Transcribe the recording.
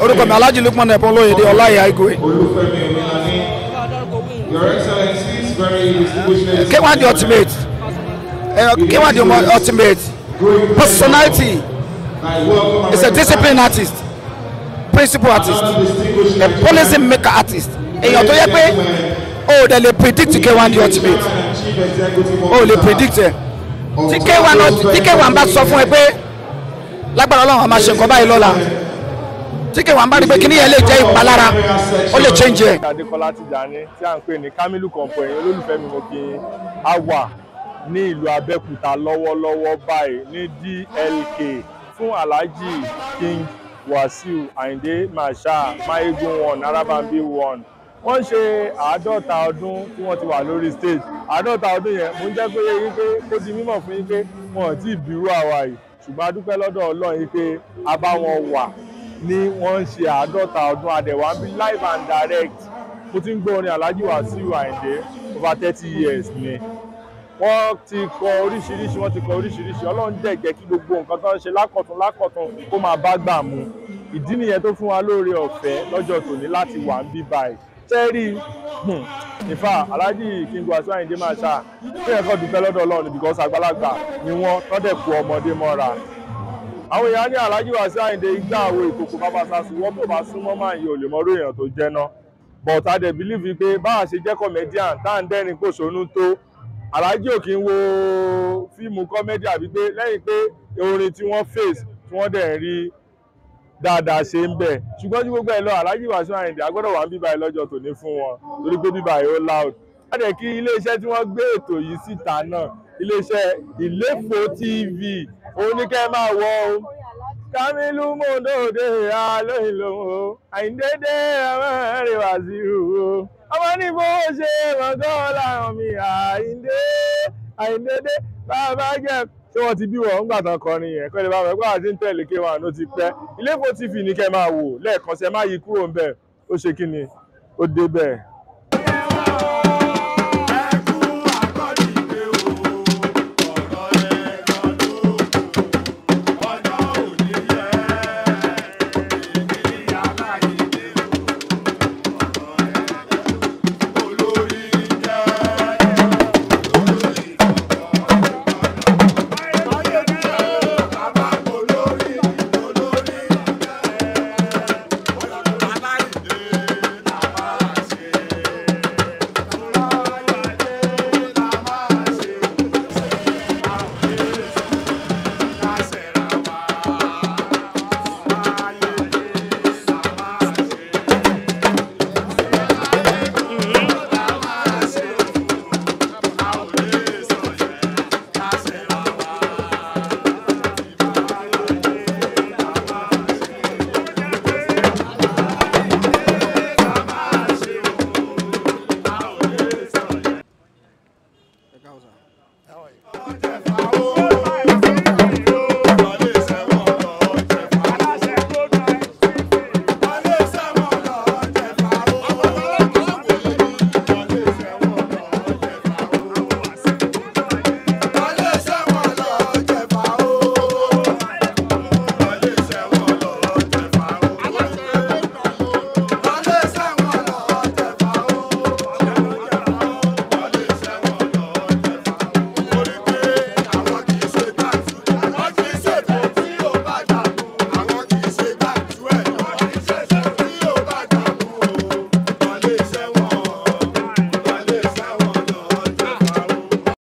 orúkọ mi Alhaji Lukman Olaiya Olaiya Igwe. Your Excellency is very distinguished. K1 the ultimate. K1 the ultimate. Personality. It's a discipline artist. Principal artist. A policy maker artist. Èyàn tó yẹ pé oh they predict K1 the ultimate. Oh they predict it. Tí K1 bá sọ fún ẹ pé lágbára Ọlọ́run a máa ṣe nǹkan báyìí lọ́la. tí kẹwàá bá rí pé kíní yẹn lè jẹ́ ìpalára ó lè change ẹ̀. Adékọ́lá Tìjàní tí à ń pè ní Kamilu Kọ̀ǹpọ̀ ẹ̀yìn olólùfẹ́ mi mo kí n á wà ní ìlú Abẹ́òkúta lọ́wọ́lọ́wọ́ báyìí ní DLK fún Alhaji King Wasiu Ayinde Marshal Mayegun 1 Arabambi 1. Wọ́n ṣe 50 ọdún tí wọ́n ti wà lórí stage. 50 ọdún yẹn mo ń jẹ́ pé wípé kó di mímọ̀ fún yín pé wọn ò tí ì bírú àwa yìí ṣùgbọ́n a dúpẹ́ lọ́dọ̀ Ọlọ́run yìí pé a bá wọn wà ní wọ́n ń ṣe 50 ọdún àdẹ̀wà ń bí live and direct. Mo ti ń gbọ́ orin Alhaji Wasiu Ayinde over 30 years ni. Wọ́n ti kọ oríṣiríṣi Ọlọ́run dẹ̀ jẹ́ kí gbogbo nǹkan tó ń ṣe lákọ̀tún kó máa bá gbà mu. Ìdí nìyẹn tó fún wa lóore ọ̀fẹ́ lọ́jọ́ tòní láti wà ń bí báyìí. Tẹ́rí ìfà Alhaji King Wasiu Ayinde Marshal kí ẹ̀kọ́ dúpẹ́ lọ́dọ̀ Ọlọ́run because àgbàlagbà ni wọ́n tọ́dẹ̀ kú ọmọdé mọ́ra. Àwọn èèyàn ní Alhaji Wasiu Ayinde igbá àwo ìkòkò bàbá sásù wọ́n tó bá súnmọ́ máa yẹ olè mọ́rú èèyàn tó jẹ́ ná. But I dey believe pé báwa ṣe jẹ́ comedian tá à ń dẹ́rìn pòṣónú tó Alhaji ò kí ń wo fíìmù comedy àbí pé lẹ́yìn pé orin tí wọ́n face tí wọ́n dẹ̀ ń rí dáadáa ṣe ń bẹ̀ ṣùgbọ́n tí gbogbo ẹ̀ lọ Alhaji Wasiu Ayinde agbọ́dọ̀ wà ń bíbá ẹ lọ́jọ́ tòní fún wọn torí pé bíbá ẹ ó loud. A dẹ̀ kí iléeṣẹ́ tí wọ́n gbé ètò yìí síta náà iléeṣẹ́ Ilefo TV òun ní kẹ́ máa wọ o Kamilu Mondode alóyinlóhùn Ayinde dé ọmọ rẹ̀ Wasiu o ọmọ ní bó ṣe mọ̀gán láwọn mi Ayinde dé bàbá jẹ́ tí wọ́n ti bí wọ́n ń gbàtàn kọrin yẹn kọ́ lè bá wọn pé àti ń tẹ̀lé K1 ló ti pẹ́. Ilefo TV ní kẹ́ máa wò lẹ́ẹ̀kan sí ẹ má yí kúrò ń bẹ̀ ó ṣe kí ni ó dé bẹ́ẹ̀.